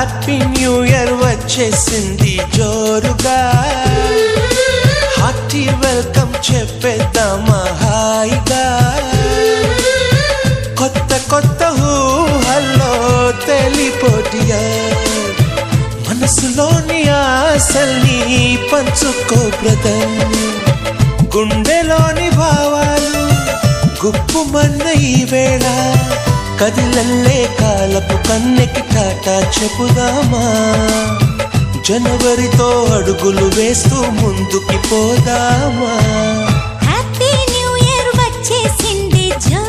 happy new year వచ్చేసింది జోరుగా hearty welcome చెప్పేద్దామా హాయిగా కొత్త కొత్త ఊహల్లో తెలిపోటియా మనసులోని ఆశల్ని పంచుకో బ్రదర్ గుండెలోని భావాలు గుప్పుమన్న ఈ వేళ కదిలల్లే కాలపు కన్నెకి టాటా చెప్పుదామా జనవరితో అడుగులు వేస్తూ ముందుకి పోదామా హ్యాపీ న్యూ ఇయర్ వచ్చేసింది జో